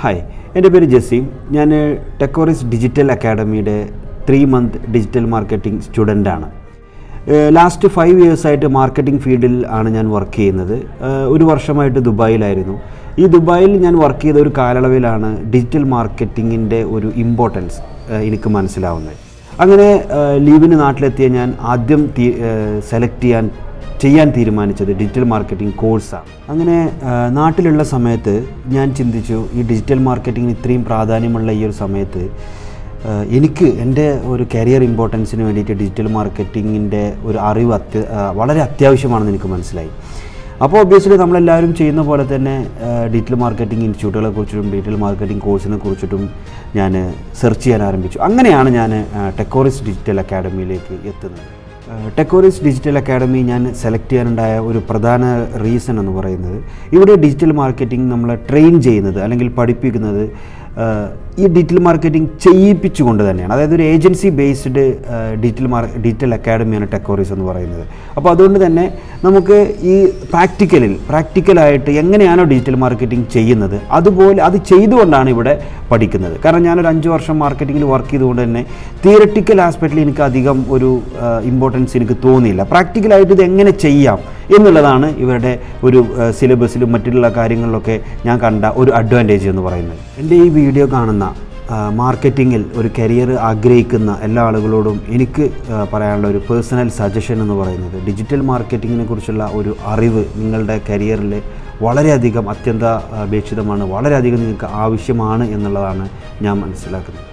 Hi, എൻ്റെ പേര് ജെസ്സി. ഞാൻ ടെക്കോറിസ് ഡിജിറ്റൽ അക്കാഡമിയുടെ 3-month ഡിജിറ്റൽ മാർക്കറ്റിംഗ് സ്റ്റുഡൻ്റാണ്. ലാസ്റ്റ് 5 yearsആയിട്ട് മാർക്കറ്റിംഗ് ഫീൽഡിൽ ആണ് ഞാൻ വർക്ക് ചെയ്യുന്നത്. ഒരു വർഷമായിട്ട് ദുബായിലായിരുന്നു. ഈ ദുബായിൽ ഞാൻ വർക്ക് ചെയ്ത ഒരു കാലയളവിലാണ് ഡിജിറ്റൽ മാർക്കറ്റിങ്ങിൻ്റെ ഒരു ഇമ്പോർട്ടൻസ് എനിക്ക് മനസ്സിലാവുന്നത്. അങ്ങനെ ലീവിന് നാട്ടിലെത്തിയ ഞാൻ ആദ്യം ചെയ്യാൻ തീരുമാനിച്ചത് ഡിജിറ്റൽ മാർക്കറ്റിംഗ് കോഴ്സാണ്. അങ്ങനെ നാട്ടിലുള്ള സമയത്ത് ഞാൻ ചിന്തിച്ചു, ഈ ഡിജിറ്റൽ മാർക്കറ്റിങ്ങിന് ഇത്രയും പ്രാധാന്യമുള്ള ഈ ഒരു സമയത്ത് എനിക്ക് എൻ്റെ ഒരു കരിയർ ഇമ്പോർട്ടൻസിന് വേണ്ടിയിട്ട് ഡിജിറ്റൽ മാർക്കറ്റിങ്ങിൻ്റെ ഒരു അറിവ് വളരെ അത്യാവശ്യമാണെന്ന് എനിക്ക് മനസ്സിലായി. അപ്പോൾ ഒബ്വിയസ്ലി നമ്മളെല്ലാവരും ചെയ്യുന്ന പോലെ തന്നെ ഡിജിറ്റൽ മാർക്കറ്റിംഗ് ഇൻസ്റ്റിറ്റ്യൂട്ടുകളെ കുറിച്ചിട്ടും ഡിജിറ്റൽ മാർക്കറ്റിംഗ് കോഴ്സിനെ കുറിച്ചിട്ടും ഞാൻ സെർച്ച് ചെയ്യാൻ ആരംഭിച്ചു. അങ്ങനെയാണ് ഞാൻ ടെക്കോറിസ് ഡിജിറ്റൽ അക്കാഡമിയിലേക്ക് എത്തുന്നത്. ടെക്കോറിസ് ഡിജിറ്റൽ അക്കാഡമി ഞാൻ സെലക്ട് ചെയ്യാനുണ്ടായ ഒരു പ്രധാന റീസൺ എന്ന് പറയുന്നത്, ഇവിടെ ഡിജിറ്റൽ മാർക്കറ്റിംഗ് നമ്മളെ ട്രെയിൻ ചെയ്യുന്നത് അല്ലെങ്കിൽ പഠിപ്പിക്കുന്നത് ഈ ഡിജിറ്റൽ മാർക്കറ്റിംഗ് ചെയ്യിപ്പിച്ചുകൊണ്ട് തന്നെയാണ്. അതായത് ഒരു ഏജൻസി ബേസ്ഡ് ഡിജിറ്റൽ അക്കാഡമിയാണ് ടെക്കോറിസ് എന്ന് പറയുന്നത്. അപ്പോൾ അതുകൊണ്ട് തന്നെ നമുക്ക് ഈ പ്രാക്ടിക്കലായിട്ട് എങ്ങനെയാണോ ഡിജിറ്റൽ മാർക്കറ്റിംഗ് ചെയ്യുന്നത് അതുപോലെ അത് ചെയ്തുകൊണ്ടാണ് ഇവിടെ പഠിക്കുന്നത്. കാരണം ഞാനൊരു 5 വർഷം മാർക്കറ്റിങ്ങിൽ വർക്ക് ചെയ്തുകൊണ്ട് തന്നെ തിയററ്റിക്കൽ ആസ്പെക്റ്റിൽ എനിക്ക് അധികം ഒരു ഇമ്പോർട്ടൻസ് എനിക്ക് തോന്നിയില്ല. പ്രാക്ടിക്കലായിട്ട് ഇത് എങ്ങനെ ചെയ്യാം എന്നുള്ളതാണ് ഇവരുടെ ഒരു സിലബസിലും മറ്റുള്ള കാര്യങ്ങളിലൊക്കെ ഞാൻ കണ്ട ഒരു അഡ്വാൻറ്റേജ് എന്ന് പറയുന്നത്. എൻ്റെ ഈ വീഡിയോ കാണുന്ന മാർക്കറ്റിങ്ങിൽ ഒരു കരിയർ ആഗ്രഹിക്കുന്ന എല്ലാ ആളുകളോടും എനിക്ക് പറയാനുള്ള ഒരു പേഴ്സണൽ സജഷൻ എന്ന് പറയുന്നത്, ഡിജിറ്റൽ മാർക്കറ്റിങ്ങിനെ കുറിച്ചുള്ള ഒരു അറിവ് നിങ്ങളുടെ കരിയറിൽ വളരെയധികം അത്യന്താപേക്ഷിതമാണ്, വളരെയധികം നിങ്ങൾക്ക് ആവശ്യമാണ് എന്നുള്ളതാണ് ഞാൻ മനസ്സിലാക്കുന്നത്.